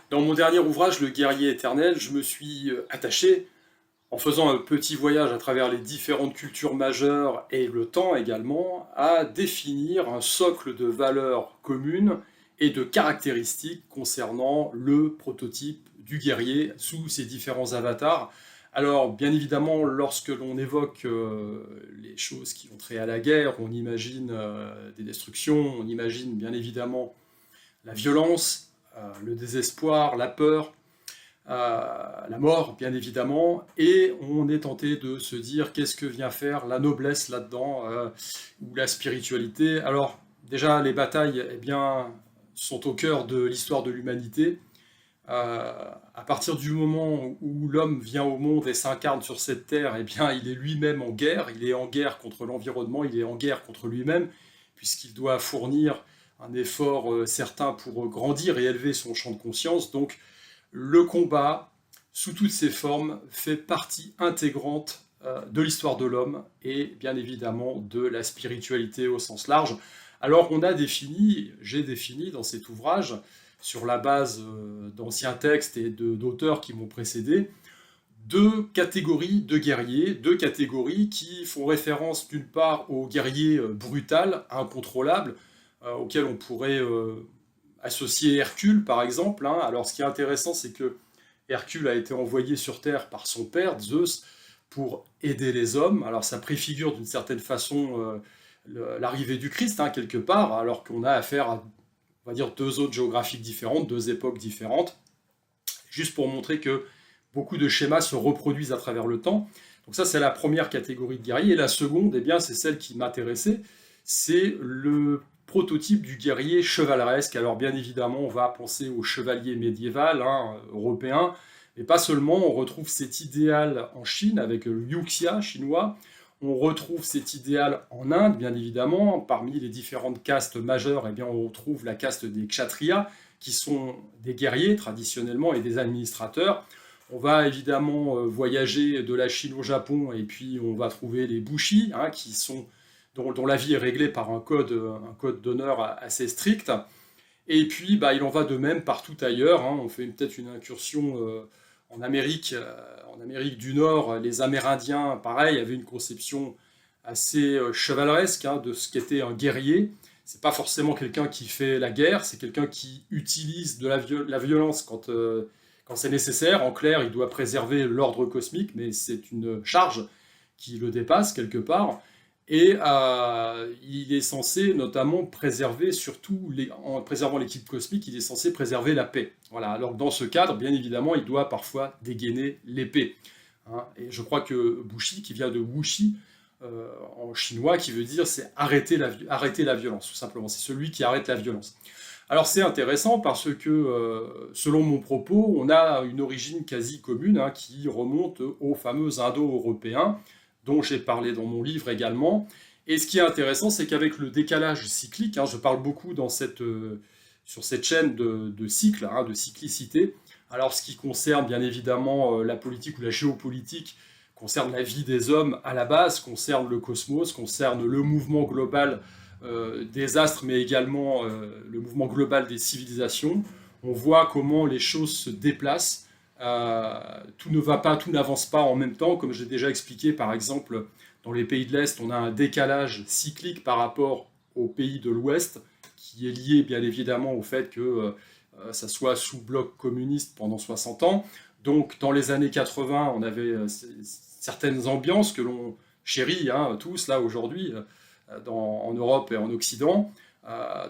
Dans mon dernier ouvrage, Le guerrier éternel, je me suis attaché, en faisant un petit voyage à travers les différentes cultures majeures et le temps également, à définir un socle de valeurs communes et de caractéristiques concernant le prototype du guerrier sous ses différents avatars. Alors, bien évidemment, lorsque l'on évoque les choses qui ont trait à la guerre, on imagine des destructions, on imagine bien évidemment la violence, le désespoir, la peur, la mort, bien évidemment, et on est tenté de se dire qu'est-ce que vient faire la noblesse là-dedans, ou la spiritualité. Alors, déjà, les batailles, eh bien, sont au cœur de l'histoire de l'humanité. À partir du moment où l'homme vient au monde et s'incarne sur cette terre, eh bien, il est lui-même en guerre. Il est en guerre contre l'environnement, il est en guerre contre lui-même, puisqu'il doit fournir un effort certain pour grandir et élever son champ de conscience. Donc, le combat, sous toutes ses formes, fait partie intégrante de l'histoire de l'homme et bien évidemment de la spiritualité au sens large. Alors j'ai défini dans cet ouvrage, sur la base d'anciens textes et d'auteurs qui m'ont précédé, deux catégories de guerriers, deux catégories qui font référence d'une part au guerrier brutal, incontrôlable, auquel on pourrait associer Hercule par exemple. Hein. Alors ce qui est intéressant, c'est que Hercule a été envoyé sur Terre par son père, Zeus, pour aider les hommes. Alors ça préfigure d'une certaine façon l'arrivée du Christ, hein, quelque part, alors qu'on a affaire à, on va dire, deux zones géographiques différentes, deux époques différentes, juste pour montrer que beaucoup de schémas se reproduisent à travers le temps. Donc ça, c'est la première catégorie de guerriers. Et la seconde, eh bien, c'est celle qui m'intéressait, c'est le prototype du guerrier chevaleresque. Alors bien évidemment, on va penser au chevalier médiéval, hein, européen, mais pas seulement. On retrouve cet idéal en Chine avec le Yuxia chinois. On retrouve cet idéal en Inde, bien évidemment. Parmi les différentes castes majeures, eh bien, on retrouve la caste des Kshatriyas, qui sont des guerriers traditionnellement et des administrateurs. On va évidemment voyager de la Chine au Japon, et puis on va trouver les Bushi, hein, dont la vie est réglée par un code d'honneur assez strict. Et puis, bah, il en va de même partout ailleurs. Hein. On fait peut-être une incursion en Amérique du Nord. Les Amérindiens, pareil, avaient une conception assez chevaleresque, hein, de ce qu'était un guerrier. C'est pas forcément quelqu'un qui fait la guerre, c'est quelqu'un qui utilise de la violence quand c'est nécessaire. En clair, il doit préserver l'ordre cosmique, mais c'est une charge qui le dépasse quelque part. Et il est censé notamment préserver, surtout en préservant l'équipe cosmique, il est censé préserver la paix. Voilà. Alors que dans ce cadre, bien évidemment, il doit parfois dégainer l'épée. Hein. Et je crois que Bushi, qui vient de Wuxi, en chinois, qui veut dire c'est arrêter la violence, tout simplement. C'est celui qui arrête la violence. Alors c'est intéressant parce que, selon mon propos, on a une origine quasi commune, hein, qui remonte aux fameux Indo-Européens, dont j'ai parlé dans mon livre également. Et ce qui est intéressant, c'est qu'avec le décalage cyclique, hein, je parle beaucoup sur cette chaîne de cycles, hein, de cyclicité. Alors ce qui concerne bien évidemment la politique ou la géopolitique, concerne la vie des hommes à la base, concerne le cosmos, concerne le mouvement global des astres, mais également le mouvement global des civilisations. On voit comment les choses se déplacent. Tout ne va pas, tout n'avance pas en même temps. Comme j'ai déjà expliqué, par exemple, dans les pays de l'Est, on a un décalage cyclique par rapport aux pays de l'Ouest, qui est lié bien évidemment au fait que ça soit sous bloc communiste pendant 60 ans. Donc dans les années 80, on avait certaines ambiances que l'on chérit, hein, tous là aujourd'hui, en Europe et en Occident.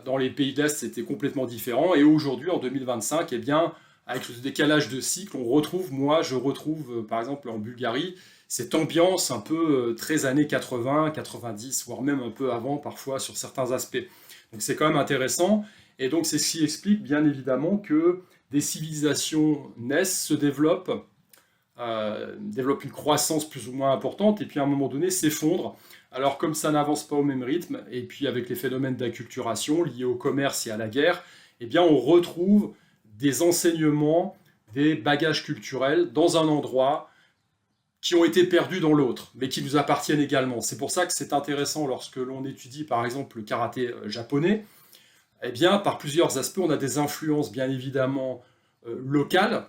Dans les pays de l'Est, c'était complètement différent. Et aujourd'hui, en 2025, eh bien, avec le décalage de cycle, je retrouve par exemple en Bulgarie, cette ambiance un peu très années 80, 90, voire même un peu avant parfois sur certains aspects. Donc c'est quand même intéressant. Et donc c'est ce qui explique bien évidemment que des civilisations naissent, se développent une croissance plus ou moins importante, et puis à un moment donné s'effondrent. Alors comme ça n'avance pas au même rythme, et puis avec les phénomènes d'acculturation liés au commerce et à la guerre, eh bien on retrouve des enseignements, des bagages culturels dans un endroit qui ont été perdus dans l'autre, mais qui nous appartiennent également. C'est pour ça que c'est intéressant lorsque l'on étudie par exemple le karaté japonais. Eh bien, par plusieurs aspects, on a des influences bien évidemment locale.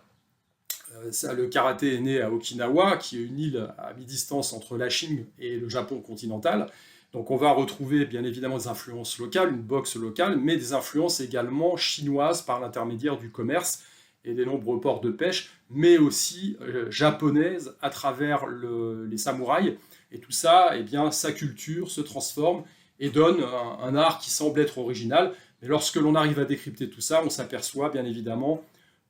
Le karaté est né à Okinawa, qui est une île à mi-distance entre la Chine et le Japon continental. Donc on va retrouver bien évidemment des influences locales, une boxe locale, mais des influences également chinoises par l'intermédiaire du commerce et des nombreux ports de pêche, mais aussi japonaises à travers les samouraïs. Et tout ça, eh bien, sa culture se transforme et donne un art qui semble être original. Mais lorsque l'on arrive à décrypter tout ça, on s'aperçoit bien évidemment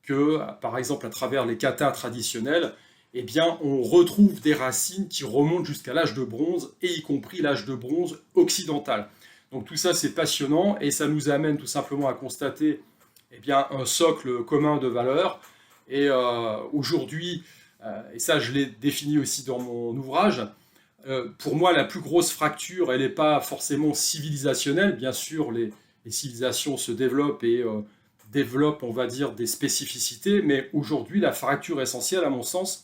que, par exemple, à travers les katas traditionnels, eh bien, on retrouve des racines qui remontent jusqu'à l'âge de bronze, et y compris l'âge de bronze occidental. Donc tout ça, c'est passionnant, et ça nous amène tout simplement à constater eh bien, un socle commun de valeurs. Et aujourd'hui, et ça je l'ai défini aussi dans mon ouvrage, pour moi, la plus grosse fracture, elle n'est pas forcément civilisationnelle. Bien sûr, les civilisations se développent et développent, on va dire, des spécificités, mais aujourd'hui, la fracture essentielle, à mon sens,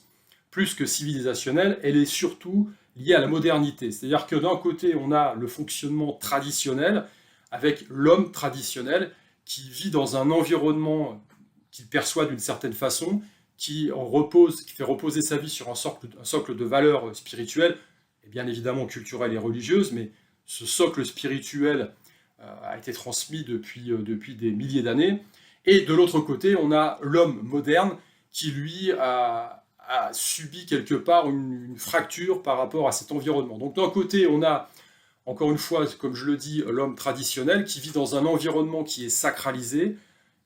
plus que civilisationnelle, elle est surtout liée à la modernité. C'est-à-dire que d'un côté, on a le fonctionnement traditionnel, avec l'homme traditionnel, qui vit dans un environnement qu'il perçoit d'une certaine façon, qui fait reposer sa vie sur un socle de valeurs spirituelles, et bien évidemment culturelles et religieuses, mais ce socle spirituel a été transmis depuis des milliers d'années. Et de l'autre côté, on a l'homme moderne qui, lui, a subi quelque part une fracture par rapport à cet environnement. Donc d'un côté, on a, encore une fois, comme je le dis, l'homme traditionnel qui vit dans un environnement qui est sacralisé,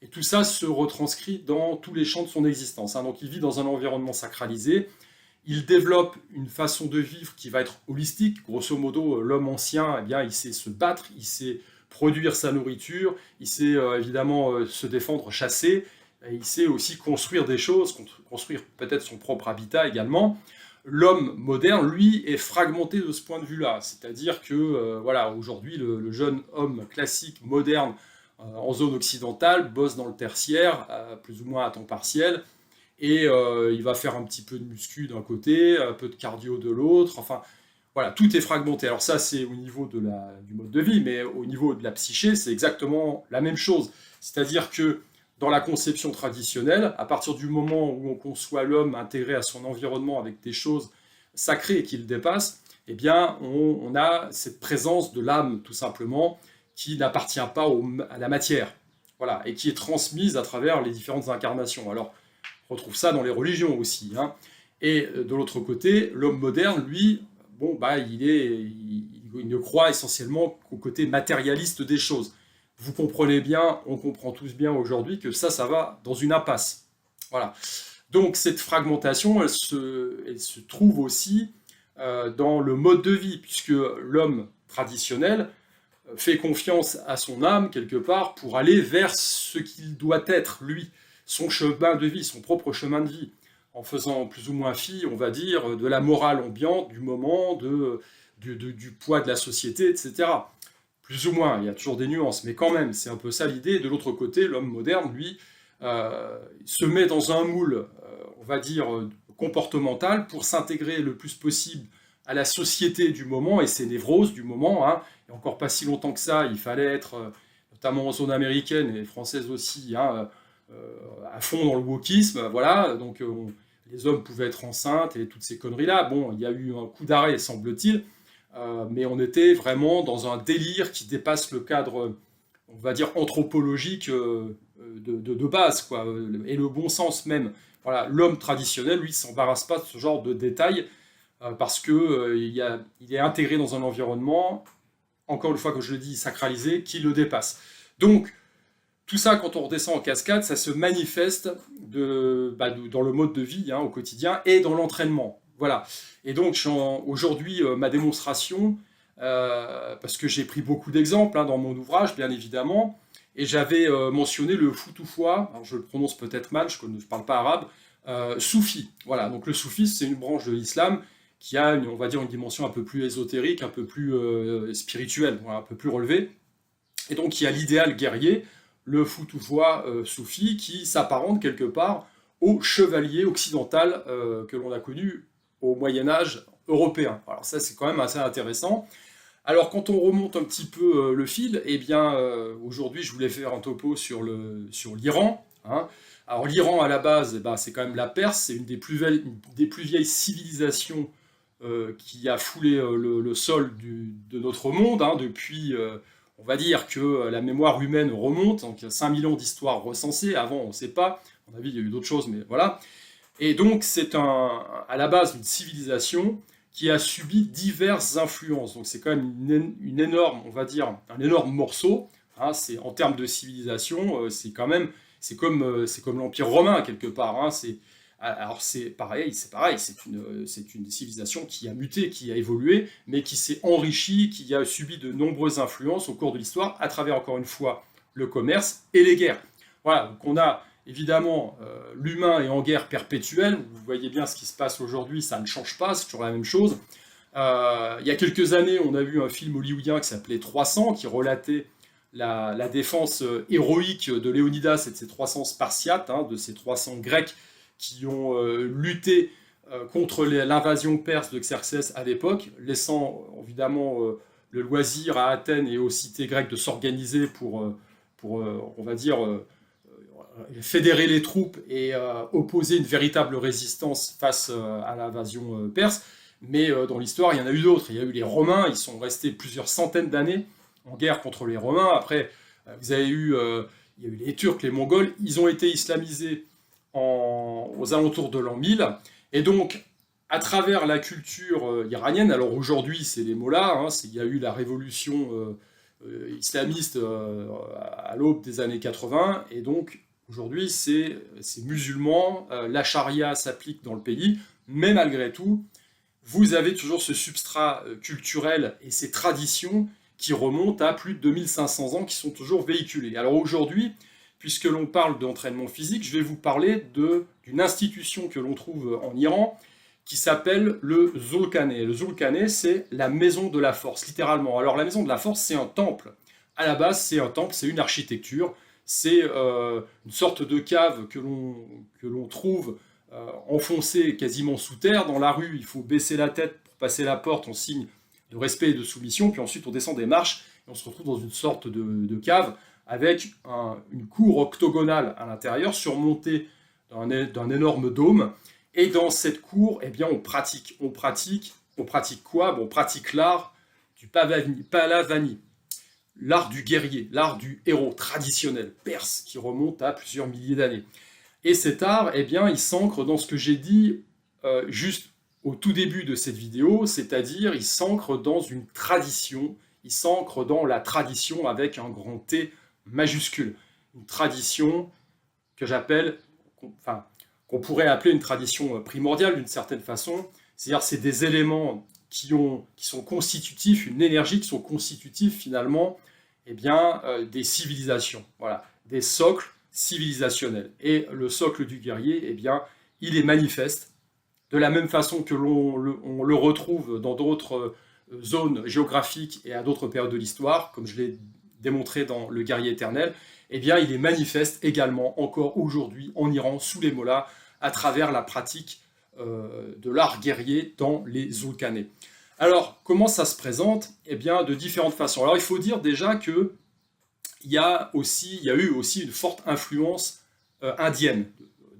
et tout ça se retranscrit dans tous les champs de son existence. Donc il vit dans un environnement sacralisé, il développe une façon de vivre qui va être holistique. Grosso modo, l'homme ancien, eh bien, il sait se battre, il sait produire sa nourriture, il sait évidemment se défendre, chasser, et il sait aussi construire des choses, construire peut-être son propre habitat également. L'homme moderne, lui, est fragmenté de ce point de vue-là. C'est-à-dire que, voilà, aujourd'hui, le jeune homme classique, moderne, en zone occidentale, bosse dans le tertiaire, plus ou moins à temps partiel, et il va faire un petit peu de muscu d'un côté, un peu de cardio de l'autre, enfin, voilà, tout est fragmenté. Alors ça, c'est au niveau du mode de vie, mais au niveau de la psyché, c'est exactement la même chose. C'est-à-dire que dans la conception traditionnelle, à partir du moment où on conçoit l'homme intégré à son environnement avec des choses sacrées qui le dépassent, eh bien, on a cette présence de l'âme, tout simplement, qui n'appartient pas à la matière, voilà, et qui est transmise à travers les différentes incarnations. Alors, on retrouve ça dans les religions aussi. Et de l'autre côté, l'homme moderne, lui, bon, bah, il ne croit essentiellement qu'au côté matérialiste des choses. Vous comprenez bien, on comprend tous bien aujourd'hui que ça va dans une impasse. Voilà. Donc cette fragmentation, elle se trouve aussi dans le mode de vie, puisque l'homme traditionnel fait confiance à son âme, quelque part, pour aller vers ce qu'il doit être, lui, son chemin de vie, son propre chemin de vie, en faisant plus ou moins fi, on va dire, de la morale ambiante, du moment, du poids de la société, etc. Plus ou moins, il y a toujours des nuances, mais quand même, c'est un peu ça l'idée. De l'autre côté, l'homme moderne, lui, se met dans un moule, on va dire, comportemental, pour s'intégrer le plus possible à la société du moment et ses névroses du moment. Et encore pas si longtemps que ça, il fallait être, notamment en zone américaine et française aussi, à fond dans le wokisme, voilà, donc les hommes pouvaient être enceintes et toutes ces conneries-là. Bon, il y a eu un coup d'arrêt, semble-t-il, mais on était vraiment dans un délire qui dépasse le cadre, on va dire, anthropologique de base, quoi, et le bon sens même. Voilà, l'homme traditionnel, lui, ne s'embarrasse pas de ce genre de détails, parce qu'il est intégré dans un environnement, encore une fois, comme je le dis, sacralisé, qui le dépasse. Donc, tout ça, quand on redescend en cascade, ça se manifeste dans le mode de vie au quotidien et dans l'entraînement. Voilà. Et donc, aujourd'hui, ma démonstration, parce que j'ai pris beaucoup d'exemples dans mon ouvrage, bien évidemment, et j'avais mentionné le Futufwa, alors je le prononce peut-être mal, je ne parle pas arabe, soufi. Voilà, donc le soufisme, c'est une branche de l'islam qui a, on va dire, une dimension un peu plus ésotérique, un peu plus spirituelle, voilà, un peu plus relevée. Et donc, il y a l'idéal guerrier, le Futufwa soufi, qui s'apparente quelque part au chevalier occidental que l'on a connu au Moyen-Âge européen. Alors ça, c'est quand même assez intéressant. Alors, quand on remonte un petit peu le fil, eh bien, aujourd'hui, je voulais faire un topo sur l'Iran. Alors l'Iran à la base, eh ben, c'est quand même la Perse, c'est une des plus vieilles civilisations qui a foulé le sol de notre monde, hein, depuis, on va dire que la mémoire humaine remonte, donc il y a 5 millions d'histoires recensées, avant on ne sait pas, à mon avis il y a eu d'autres choses, mais voilà. Et donc c'est à la base une civilisation qui a subi diverses influences, donc c'est quand même une énorme, on va dire, un énorme morceau, hein, en termes de civilisation, c'est comme l'Empire romain quelque part, hein, alors c'est pareil, c'est une civilisation qui a muté, qui a évolué, mais qui s'est enrichie, qui a subi de nombreuses influences au cours de l'histoire, à travers encore une fois le commerce et les guerres. Voilà, donc on a évidemment l'humain est en guerre perpétuelle, vous voyez bien ce qui se passe aujourd'hui, ça ne change pas, c'est toujours la même chose. Il y a quelques années, on a vu un film hollywoodien qui s'appelait 300, qui relatait la défense héroïque de Léonidas et de ses 300 Spartiates, hein, de ces 300 Grecs qui ont lutté contre l'invasion perse de Xerxès à l'époque, laissant évidemment le loisir à Athènes et aux cités grecques de s'organiser pour on va dire, fédérer les troupes et opposer une véritable résistance face à l'invasion perse. Mais dans l'histoire, il y en a eu d'autres. Il y a eu les Romains, ils sont restés plusieurs centaines d'années en guerre contre les Romains. Après, vous avez eu, il y a eu les Turcs, les Mongols, ils ont été islamisés aux alentours de l'an 1000. Et donc, à travers la culture iranienne, alors aujourd'hui c'est les mollahs, hein, il y a eu la révolution islamiste à l'aube des années 80, et donc aujourd'hui c'est musulman, la charia s'applique dans le pays, mais malgré tout, vous avez toujours ce substrat culturel et ces traditions qui remontent à plus de 2500 ans, qui sont toujours véhiculées. Alors aujourd'hui, puisque l'on parle d'entraînement physique, je vais vous parler d'une institution que l'on trouve en Iran, qui s'appelle le Zulkarnain. Le Zulkarnain, c'est la maison de la force, littéralement. Alors la maison de la force, c'est un temple. À la base, c'est un temple, c'est une architecture, c'est une sorte de cave que l'on trouve enfoncée quasiment sous terre. Dans la rue, il faut baisser la tête pour passer la porte en signe de respect et de soumission, puis ensuite on descend des marches et on se retrouve dans une sorte de cave avec une cour octogonale à l'intérieur, surmontée d'un énorme dôme. Et dans cette cour, eh bien, on pratique quoi? Bon, on pratique l'art du palavani, l'art du guerrier, l'art du héros traditionnel perse, qui remonte à plusieurs milliers d'années. Et cet art, eh bien, il s'ancre dans ce que j'ai dit juste au tout début de cette vidéo, c'est-à-dire il s'ancre dans une tradition, il s'ancre dans la tradition avec un grand T majuscule. Une tradition que j'appelle, enfin, qu'on pourrait appeler une tradition primordiale d'une certaine façon, c'est-à-dire c'est des éléments qui sont constitutifs, une énergie qui sont constitutifs finalement eh bien, des civilisations, voilà, des socles civilisationnels. Et le socle du guerrier, eh bien, il est manifeste, de la même façon que l'on le retrouve dans d'autres zones géographiques et à d'autres périodes de l'histoire, comme je l'ai démontré dans Le Guerrier éternel, eh bien, il est manifeste également encore aujourd'hui en Iran, sous les mollahs, à travers la pratique de l'art guerrier dans les Zulkarnains. Alors, comment ça se présente? Eh bien, de différentes façons. Alors, il faut dire déjà qu'il y a eu aussi une forte influence indienne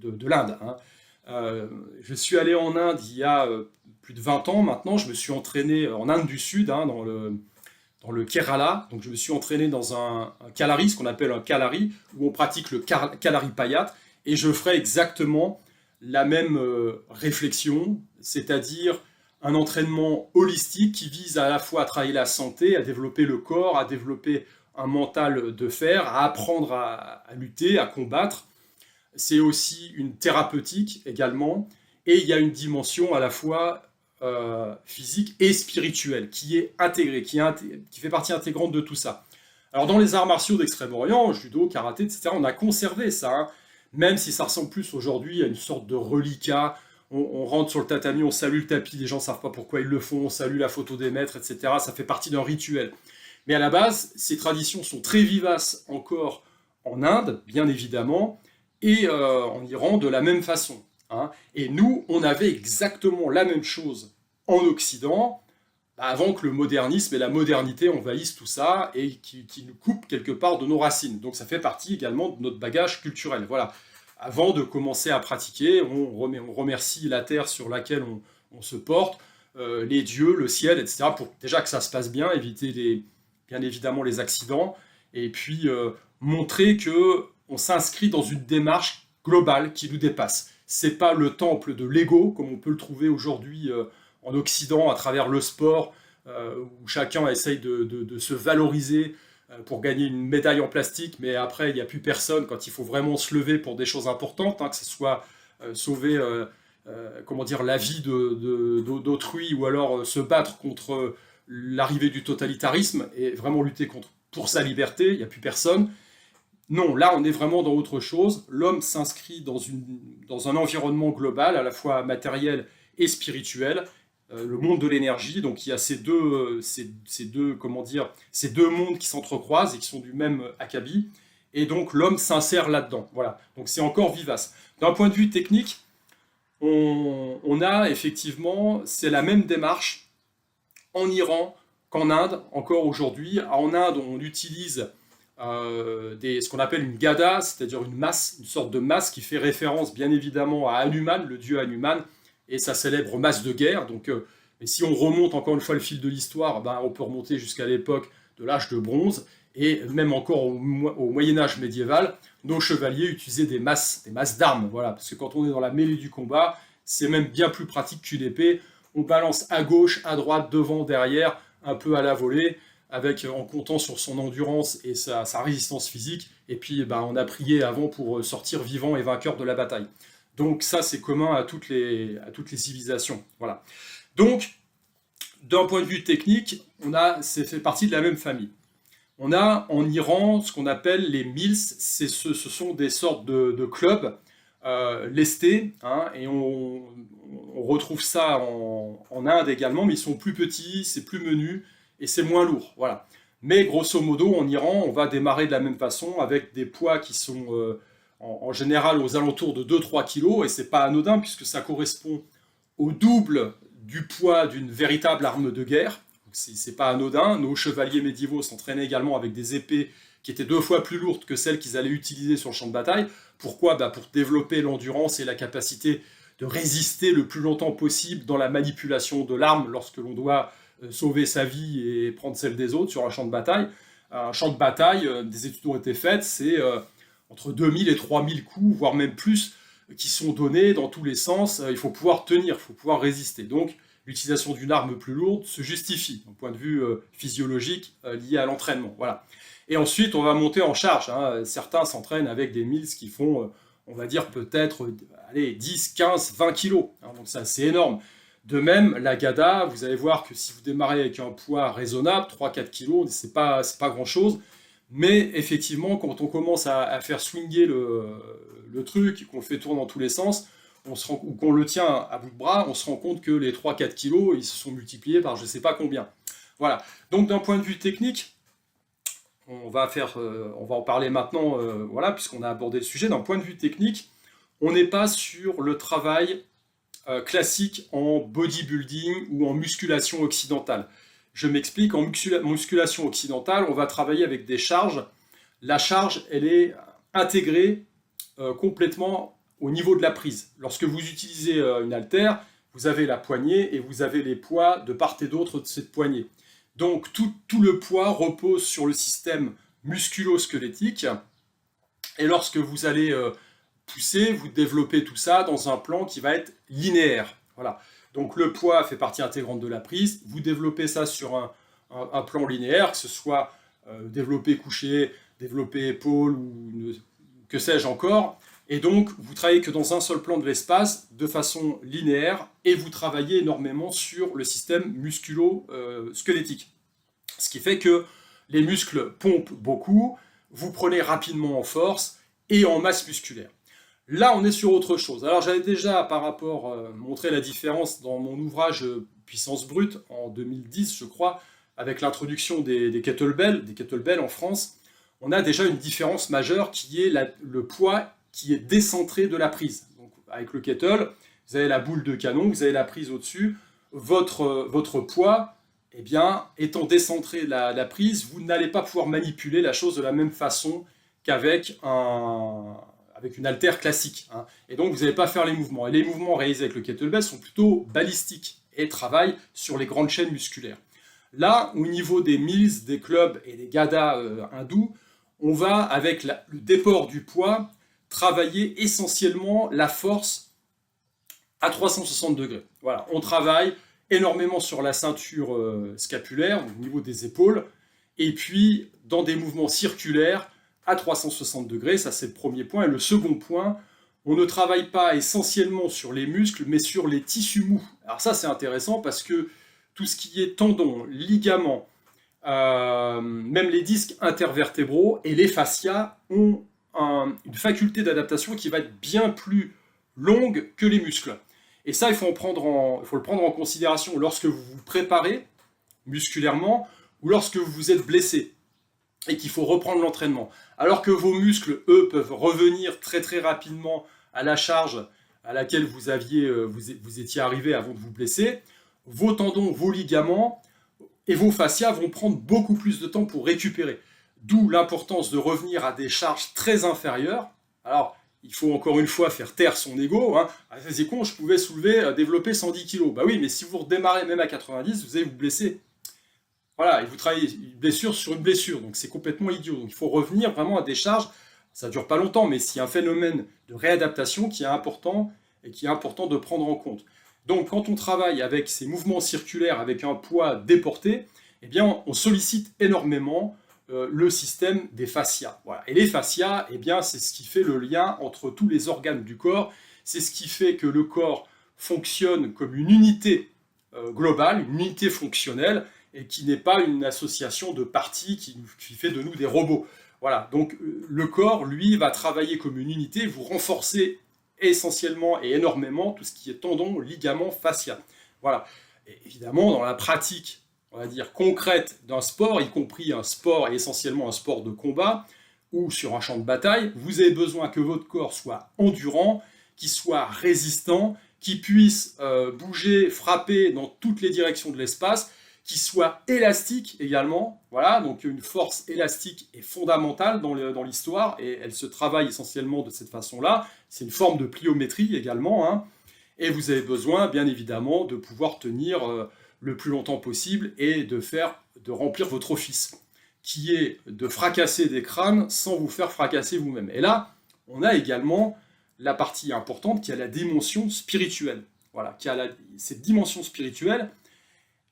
de l'Inde. Hein. Je suis allé en Inde il y a plus de 20 ans maintenant. Je me suis entraîné en Inde du Sud, hein, dans le Kerala. Donc, je me suis entraîné dans un kalari, ce qu'on appelle un kalari, où on pratique le kalari payat. Et je ferai exactement la même réflexion, c'est-à-dire un entraînement holistique qui vise à la fois à travailler la santé, à développer le corps, à développer un mental de fer, à apprendre à lutter, à combattre. C'est aussi une thérapeutique également, et il y a une dimension à la fois physique et spirituelle qui est intégrée, qui fait partie intégrante de tout ça. Alors dans les arts martiaux d'Extrême-Orient, judo, karaté, etc., on a conservé ça, hein, même si ça ressemble plus aujourd'hui à une sorte de reliquat. On rentre sur le tatami, on salue le tapis, les gens ne savent pas pourquoi ils le font, on salue la photo des maîtres, etc. Ça fait partie d'un rituel. Mais à la base, ces traditions sont très vivaces encore en Inde, bien évidemment, et en Iran de la même façon. Hein. Et nous, on avait exactement la même chose en Occident, avant que le modernisme et la modernité envahissent tout ça et qui nous coupent quelque part de nos racines. Donc ça fait partie également de notre bagage culturel. Voilà. avant de commencer à pratiquer. On remercie la terre sur laquelle on se porte, les dieux, le ciel, etc., pour déjà que ça se passe bien, éviter bien évidemment les accidents, et puis montrer que on s'inscrit dans une démarche globale qui nous dépasse. C'est pas le temple de l'ego, comme on peut le trouver aujourd'hui en Occident à travers le sport, où chacun essaye de se valoriser pour gagner une médaille en plastique, mais après il n'y a plus personne quand il faut vraiment se lever pour des choses importantes, hein, que ce soit sauver comment dire, la vie d'autrui, ou alors se battre contre l'arrivée du totalitarisme et vraiment lutter pour sa liberté, il n'y a plus personne. Non, là on est vraiment dans autre chose. L'homme s'inscrit dans un environnement global, à la fois matériel et spirituel, le monde de l'énergie. Donc il y a comment dire, ces deux mondes qui s'entrecroisent et qui sont du même acabit. Et donc l'homme s'insère là-dedans. Voilà. Donc c'est encore vivace. D'un point de vue technique, on a effectivement, c'est la même démarche en Iran qu'en Inde, encore aujourd'hui. En Inde, on utilise ce qu'on appelle une gada, c'est-à-dire une masse, une sorte de masse qui fait référence bien évidemment à Hanuman, le dieu Hanuman, et sa célèbre masse de guerre. Donc, et si on remonte encore une fois le fil de l'histoire, ben, on peut remonter jusqu'à l'époque de l'âge de bronze, et même encore au Moyen-Âge médiéval, nos chevaliers utilisaient des masses d'armes, voilà, parce que quand on est dans la mêlée du combat, c'est même bien plus pratique qu'une épée. On balance à gauche, à droite, devant, derrière, un peu à la volée, en comptant sur son endurance et sa résistance physique, et puis ben, on a prié avant pour sortir vivant et vainqueur de la bataille. Donc ça, c'est commun à toutes les civilisations. Voilà. Donc, d'un point de vue technique, c'est fait partie de la même famille. On a en Iran ce qu'on appelle les mills, ce sont des sortes de clubs lestés, hein, et on retrouve ça en Inde également, mais ils sont plus petits, c'est plus menu, et c'est moins lourd. Voilà. Mais grosso modo, en Iran, on va démarrer de la même façon, avec des poids qui sont en général aux alentours de 2-3 kg, et c'est pas anodin, puisque ça correspond au double du poids d'une véritable arme de guerre. C'est pas anodin. Nos chevaliers médiévaux s'entraînaient également avec des épées qui étaient 2 fois plus lourdes que celles qu'ils allaient utiliser sur le champ de bataille. Pourquoi ? Pour développer l'endurance et la capacité de résister le plus longtemps possible dans la manipulation de l'arme lorsque l'on doit sauver sa vie et prendre celle des autres sur un champ de bataille. Un champ de bataille, des études ont été faites, c'est entre 2000 et 3000 coups, voire même plus, qui sont donnés dans tous les sens. Il faut pouvoir tenir, il faut pouvoir résister. Donc, l'utilisation d'une arme plus lourde se justifie, d'un point de vue physiologique, lié à l'entraînement. Voilà. Et ensuite, on va monter en charge. Hein. Certains s'entraînent avec des mills qui font, on va dire, peut-être 10, 15, 20 kilos. Hein. Donc ça, c'est énorme. De même, la gada, vous allez voir que si vous démarrez avec un poids raisonnable, 3-4 kilos, c'est pas grand-chose. Mais effectivement, quand on commence à faire swinger le truc, qu'on le fait tourner dans tous les sens, ou qu'on le tient à bout de bras, on se rend compte que les 3-4 kilos, ils se sont multipliés par je ne sais pas combien. Voilà. Donc d'un point de vue technique, on va en parler maintenant, voilà, puisqu'on a abordé le sujet. D'un point de vue technique, on n'est pas sur le travail classique en bodybuilding ou en musculation occidentale. Je m'explique, en musculation occidentale, on va travailler avec des charges. La charge, elle est intégrée complètement au niveau de la prise. Lorsque vous utilisez une haltère, vous avez la poignée et vous avez les poids de part et d'autre de cette poignée. Donc tout le poids repose sur le système musculo-squelettique, et lorsque vous allez pousser, vous développez tout ça dans un plan qui va être linéaire. Voilà. Donc le poids fait partie intégrante de la prise, vous développez ça sur un plan linéaire, que ce soit développé couché, développé épaule, ou que sais-je encore. Et donc, vous travaillez que dans un seul plan de l'espace, de façon linéaire, et vous travaillez énormément sur le système musculo-squelettique. Ce qui fait que les muscles pompent beaucoup, vous prenez rapidement en force et en masse musculaire. Là, on est sur autre chose. Alors, j'avais déjà, par rapport, montré la différence dans mon ouvrage Puissance brute, en 2010, je crois, avec l'introduction des kettlebells en France. On a déjà une différence majeure qui est le poids qui est décentré de la prise. Donc, avec le kettle, vous avez la boule de canon, vous avez la prise au-dessus. Votre poids, eh bien, étant décentré de la prise, vous n'allez pas pouvoir manipuler la chose de la même façon qu'avec avec une haltère classique, hein. Et donc vous n'allez pas faire les mouvements. Et les mouvements réalisés avec le kettlebell sont plutôt balistiques et travaillent sur les grandes chaînes musculaires. Là, au niveau des mills, des clubs et des gadas hindous, on va, avec le déport du poids, travailler essentiellement la force à 360 degrés. Voilà, on travaille énormément sur la ceinture scapulaire, au niveau des épaules, et puis dans des mouvements circulaires à 360 degrés, ça c'est le premier point. Et le second point, on ne travaille pas essentiellement sur les muscles, mais sur les tissus mous. Alors ça c'est intéressant parce que tout ce qui est tendons, ligaments, même les disques intervertébraux et les fascias ont une faculté d'adaptation qui va être bien plus longue que les muscles. Et ça, il faut le prendre en considération lorsque vous vous préparez musculairement ou lorsque vous vous êtes blessé et qu'il faut reprendre l'entraînement. Alors que vos muscles, eux, peuvent revenir très très rapidement à la charge à laquelle vous étiez arrivé avant de vous blesser, vos tendons, vos ligaments et vos fascias vont prendre beaucoup plus de temps pour récupérer. D'où l'importance de revenir à des charges très inférieures. Alors, il faut encore une fois faire taire son ego. Hein. Ah, c'est con, je pouvais développer 110 kg. Bah oui, mais si vous redémarrez même à 90, vous allez vous blesser. Voilà, et vous travaillez une blessure sur une blessure, donc c'est complètement idiot. Donc il faut revenir vraiment à des charges, ça ne dure pas longtemps, mais c'est un phénomène de réadaptation qui est important et qui est important de prendre en compte. Donc quand on travaille avec ces mouvements circulaires, avec un poids déporté, eh bien on sollicite énormément le système des fascias. Voilà. Et les fascias, eh bien, c'est ce qui fait le lien entre tous les organes du corps, c'est ce qui fait que le corps fonctionne comme une unité globale, une unité fonctionnelle, et qui n'est pas une association de parties qui fait de nous des robots. Voilà, donc le corps, lui, va travailler comme une unité, vous renforcez essentiellement et énormément tout ce qui est tendons, ligaments, fascia. Voilà, et évidemment, dans la pratique, on va dire, concrète d'un sport, y compris un sport et essentiellement un sport de combat, ou sur un champ de bataille, vous avez besoin que votre corps soit endurant, qu'il soit résistant, qu'il puisse bouger, frapper dans toutes les directions de l'espace, qu'il soit élastique également. Voilà, donc une force élastique est fondamentale dans l'histoire, et elle se travaille essentiellement de cette façon-là. C'est une forme de pliométrie également, hein. Et vous avez besoin, bien évidemment, de pouvoir tenir le plus longtemps possible et de remplir votre office, qui est de fracasser des crânes sans vous faire fracasser vous-même. Et là, on a également la partie importante qui a la dimension spirituelle. Voilà, cette dimension spirituelle,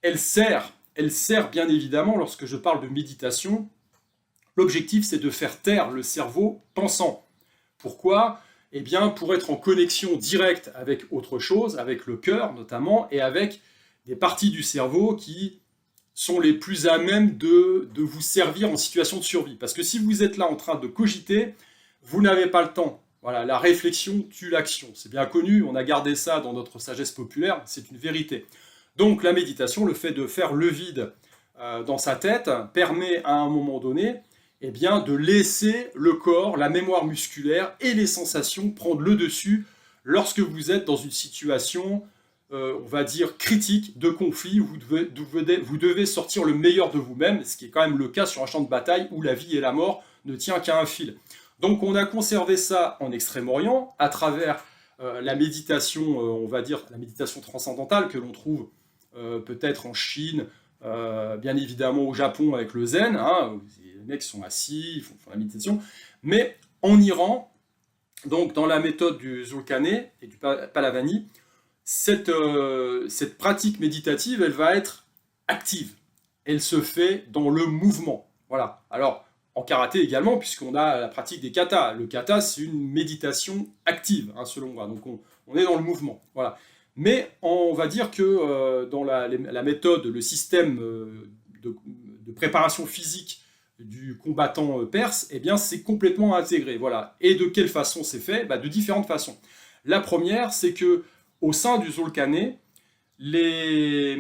elle sert bien évidemment, lorsque je parle de méditation, l'objectif c'est de faire taire le cerveau pensant. Pourquoi ? Eh bien, pour être en connexion directe avec autre chose, avec le cœur notamment, et avec des parties du cerveau qui sont les plus à même de vous servir en situation de survie. Parce que si vous êtes là en train de cogiter, vous n'avez pas le temps. Voilà, la réflexion tue l'action. C'est bien connu, on a gardé ça dans notre sagesse populaire, c'est une vérité. Donc la méditation, le fait de faire le vide dans sa tête, permet à un moment donné eh bien, de laisser le corps, la mémoire musculaire et les sensations prendre le dessus lorsque vous êtes dans une situation, on va dire, critique, de conflit, où vous devez sortir le meilleur de vous-même, ce qui est quand même le cas sur un champ de bataille où la vie et la mort ne tient qu'à un fil. Donc on a conservé ça en Extrême-Orient à travers la méditation, on va dire, la méditation transcendantale que l'on trouve peut-être en Chine, bien évidemment au Japon avec le zen, hein, où les mecs sont assis, ils font la méditation, mais en Iran, donc dans la méthode du Zulkarnain et du Pahlavi, cette pratique méditative, elle va être active, elle se fait dans le mouvement. Voilà. Alors, en karaté également, puisqu'on a la pratique des katas. Le kata, c'est une méditation active, hein, selon moi, donc on est dans le mouvement. Voilà. Mais on va dire que dans la méthode, le système de préparation physique du combattant perse, eh bien c'est complètement intégré. Voilà. Et de quelle façon c'est fait ? De différentes façons. La première, c'est que au sein du Zulkarnain, les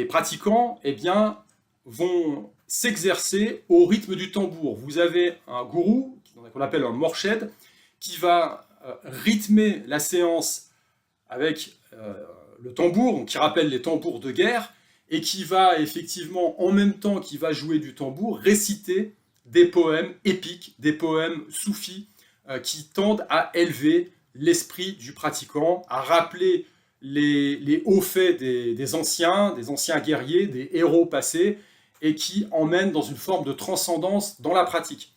pratiquants eh bien, vont s'exercer au rythme du tambour. Vous avez un gourou, qu'on appelle un morshed, qui va rythmer la séance avec le tambour, qui rappelle les tambours de guerre, et qui va effectivement, en même temps qu'il va jouer du tambour, réciter des poèmes épiques, des poèmes soufis qui tendent à élever l'esprit du pratiquant, à rappeler les hauts faits des anciens guerriers, des héros passés, et qui emmènent dans une forme de transcendance dans la pratique.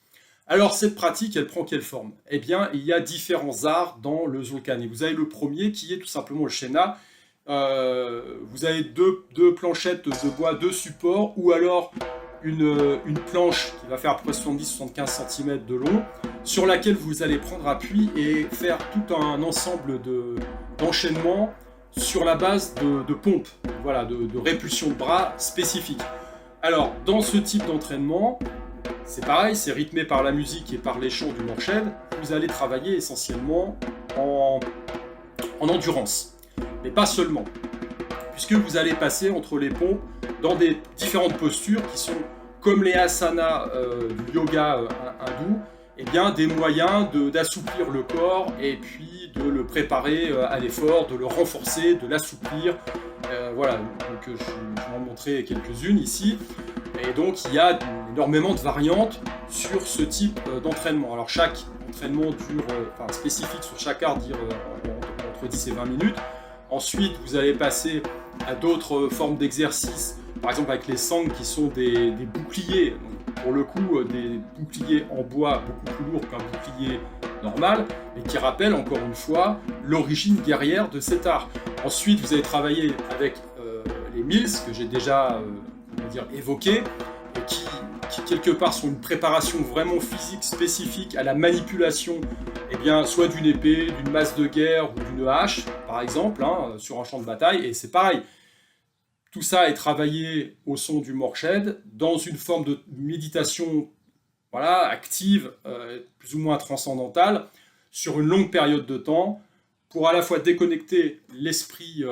Alors cette pratique, elle prend quelle forme? Eh bien, il y a différents arts dans le Zulkani. Vous avez le premier qui est tout simplement le Shena. Vous avez deux planchettes de bois, deux supports, ou alors une planche qui va faire à peu près 70-75 cm de long, sur laquelle vous allez prendre appui et faire tout un ensemble d'enchaînements sur la base de pompes, voilà, de répulsion de bras spécifiques. Alors, dans ce type d'entraînement, c'est pareil, c'est rythmé par la musique et par les chants du Morshed. Vous allez travailler essentiellement en endurance, mais pas seulement, puisque vous allez passer entre les pompes dans des différentes postures qui sont comme les asanas du yoga hindou, eh bien, des moyens d'assouplir le corps et puis de le préparer à l'effort, de le renforcer, de l'assouplir. Voilà, donc je vais en montrer quelques-unes ici. Et donc il y a énormément de variantes sur ce type d'entraînement. Alors chaque entraînement dure, spécifique sur chaque art dure entre 10 et 20 minutes. Ensuite, vous allez passer à d'autres formes d'exercices, par exemple avec les sangs qui sont des boucliers. Donc, pour le coup, des boucliers en bois beaucoup plus lourds qu'un bouclier normal, mais qui rappellent encore une fois l'origine guerrière de cet art. Ensuite, vous allez travailler avec les mills que j'ai déjà évoqués, et qui quelque part sont une préparation vraiment physique spécifique à la manipulation, eh bien, soit d'une épée, d'une masse de guerre ou d'une hache, par exemple, sur un champ de bataille. Et c'est pareil, tout ça est travaillé au son du Morshed, dans une forme de méditation, voilà, active, plus ou moins transcendantale, sur une longue période de temps, pour à la fois déconnecter l'esprit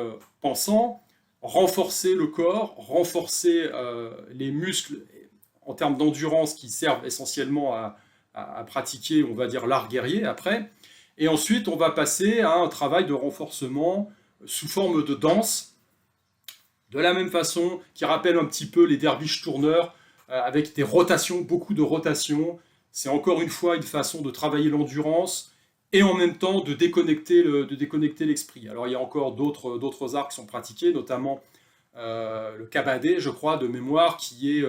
pensant, renforcer le corps, renforcer les muscles en termes d'endurance qui servent essentiellement à pratiquer, on va dire, l'art guerrier après. Et ensuite, on va passer à un travail de renforcement sous forme de danse, de la même façon, qui rappelle un petit peu les derviches tourneurs, avec des rotations, beaucoup de rotations. C'est encore une fois une façon de travailler l'endurance et en même temps de déconnecter l'esprit. Alors il y a encore d'autres arts qui sont pratiqués, notamment le kabadé, je crois, de mémoire, qui est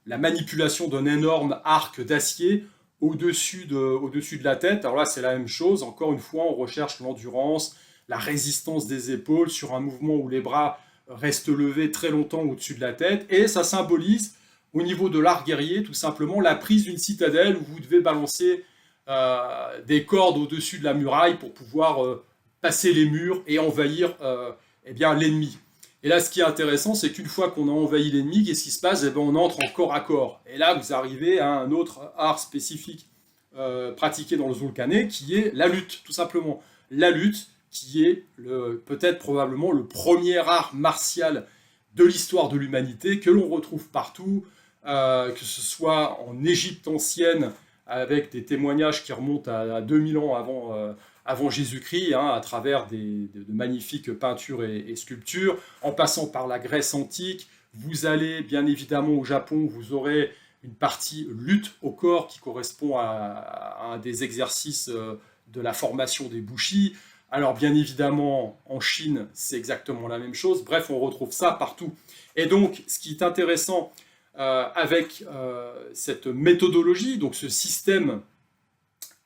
la manipulation d'un énorme arc d'acier au-dessus de la tête. Alors là, c'est la même chose. Encore une fois, on recherche l'endurance, la résistance des épaules sur un mouvement où les bras restent levés très longtemps au-dessus de la tête. Et ça symbolise, au niveau de l'art guerrier, tout simplement la prise d'une citadelle où vous devez balancer des cordes au-dessus de la muraille pour pouvoir passer les murs et envahir l'ennemi. Et là, ce qui est intéressant, c'est qu'une fois qu'on a envahi l'ennemi, qu'est-ce qui se passe? On entre en corps à corps. Et là, vous arrivez à un autre art spécifique pratiqué dans le Zulkani, qui est la lutte, tout simplement. La lutte, qui est peut-être probablement le premier art martial de l'histoire de l'humanité, que l'on retrouve partout, que ce soit en Égypte ancienne, avec des témoignages qui remontent à 2000 ans avant Jésus-Christ, à travers de magnifiques peintures et sculptures, en passant par la Grèce antique. Vous allez bien évidemment au Japon, vous aurez une partie lutte au corps qui correspond à un des exercices de la formation des bushi. Alors bien évidemment, en Chine, c'est exactement la même chose. Bref, on retrouve ça partout. Et donc, ce qui est intéressant avec cette méthodologie, donc ce système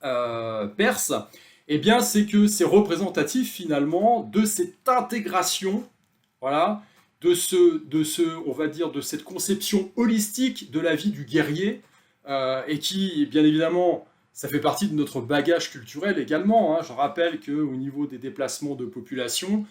perse, eh bien, c'est que c'est représentatif finalement de cette intégration, voilà, on va dire, de cette conception holistique de la vie du guerrier, et qui, bien évidemment, ça fait partie de notre bagage culturel également. Je rappelle qu'au niveau des déplacements de population,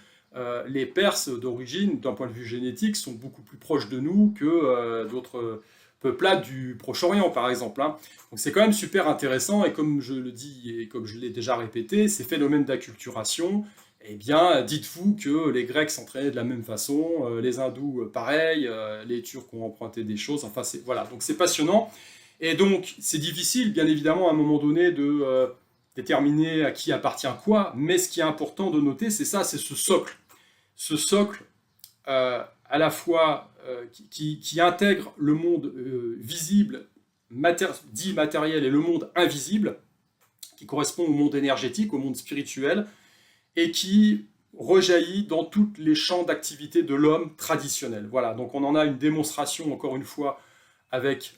les Perses d'origine, d'un point de vue génétique, sont beaucoup plus proches de nous que d'autres peuplades du Proche-Orient, par exemple. Donc c'est quand même super intéressant, et comme je le dis, et comme je l'ai déjà répété, ces phénomènes d'acculturation, eh bien, dites-vous que les Grecs s'entraînaient de la même façon, les Hindous, pareil, les Turcs ont emprunté des choses, enfin, voilà, donc c'est passionnant. Et donc, c'est difficile, bien évidemment, à un moment donné, de déterminer à qui appartient quoi, mais ce qui est important de noter, c'est ça, c'est ce socle. Ce socle, à la fois qui intègre le monde visible dit matériel et le monde invisible, qui correspond au monde énergétique, au monde spirituel, et qui rejaillit dans tous les champs d'activité de l'homme traditionnel. Voilà, donc on en a une démonstration, encore une fois, avec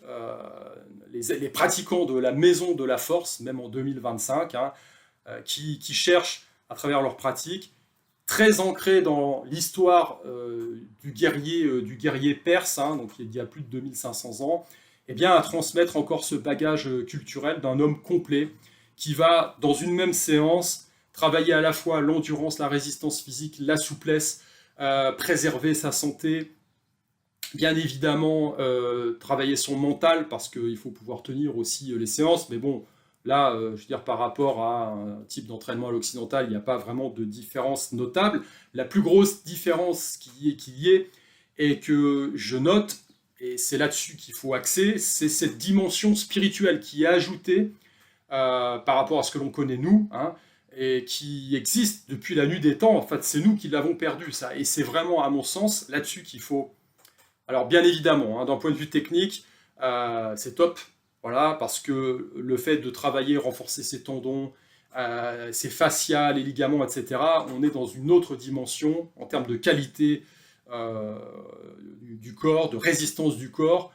les pratiquants de la maison de la force, même en 2025, hein, qui cherchent, à travers leurs pratiques, très ancrées dans l'histoire du guerrier perse, hein, donc il y a plus de 2500 ans, eh bien, à transmettre encore ce bagage culturel d'un homme complet qui va, dans une même séance, travailler à la fois l'endurance, la résistance physique, la souplesse, préserver sa santé, bien évidemment travailler son mental, parce qu'il faut pouvoir tenir aussi les séances, mais bon, là, je veux dire, par rapport à un type d'entraînement à l'occidental, il n'y a pas vraiment de différence notable. La plus grosse différence qu'il y ait, et que je note, et c'est là-dessus qu'il faut axer, c'est cette dimension spirituelle qui est ajoutée par rapport à ce que l'on connaît nous, hein, et qui existe depuis la nuit des temps. En fait, c'est nous qui l'avons perdu, ça. Et c'est vraiment, à mon sens, là-dessus qu'il faut... Alors, bien évidemment, hein, d'un point de vue technique, c'est top, voilà, parce que le fait de travailler, renforcer ses tendons, ses fascias, les ligaments, etc., on est dans une autre dimension en termes de qualité du corps, de résistance du corps,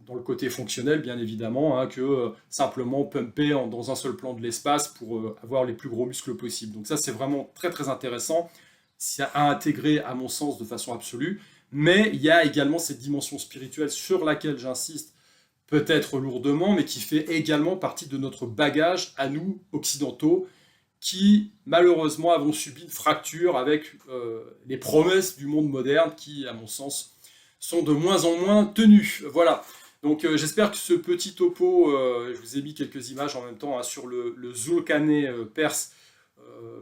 dans le côté fonctionnel, bien évidemment, hein, que simplement pumper dans un seul plan de l'espace pour avoir les plus gros muscles possibles. Donc ça, c'est vraiment très très intéressant, c'est à intégrer, à mon sens, de façon absolue. Mais il y a également cette dimension spirituelle sur laquelle j'insiste, peut-être lourdement, mais qui fait également partie de notre bagage à nous, occidentaux, qui malheureusement avons subi une fracture avec les promesses du monde moderne qui, à mon sens, sont de moins en moins tenues. Voilà. Donc j'espère que ce petit topo, je vous ai mis quelques images en même temps hein, sur le Zulkarnain perse,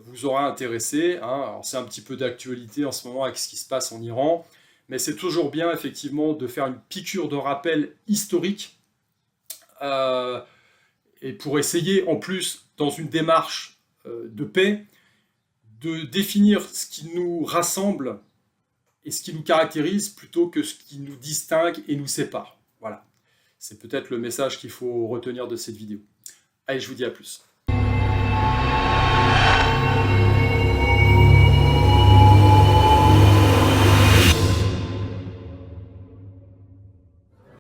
vous aura intéressé. Hein. Alors c'est un petit peu d'actualité en ce moment avec ce qui se passe en Iran, mais c'est toujours bien effectivement de faire une piqûre de rappel historique et pour essayer en plus dans une démarche de paix de définir ce qui nous rassemble et ce qui nous caractérise plutôt que ce qui nous distingue et nous sépare. Voilà, c'est peut-être le message qu'il faut retenir de cette vidéo. Allez, je vous dis à plus.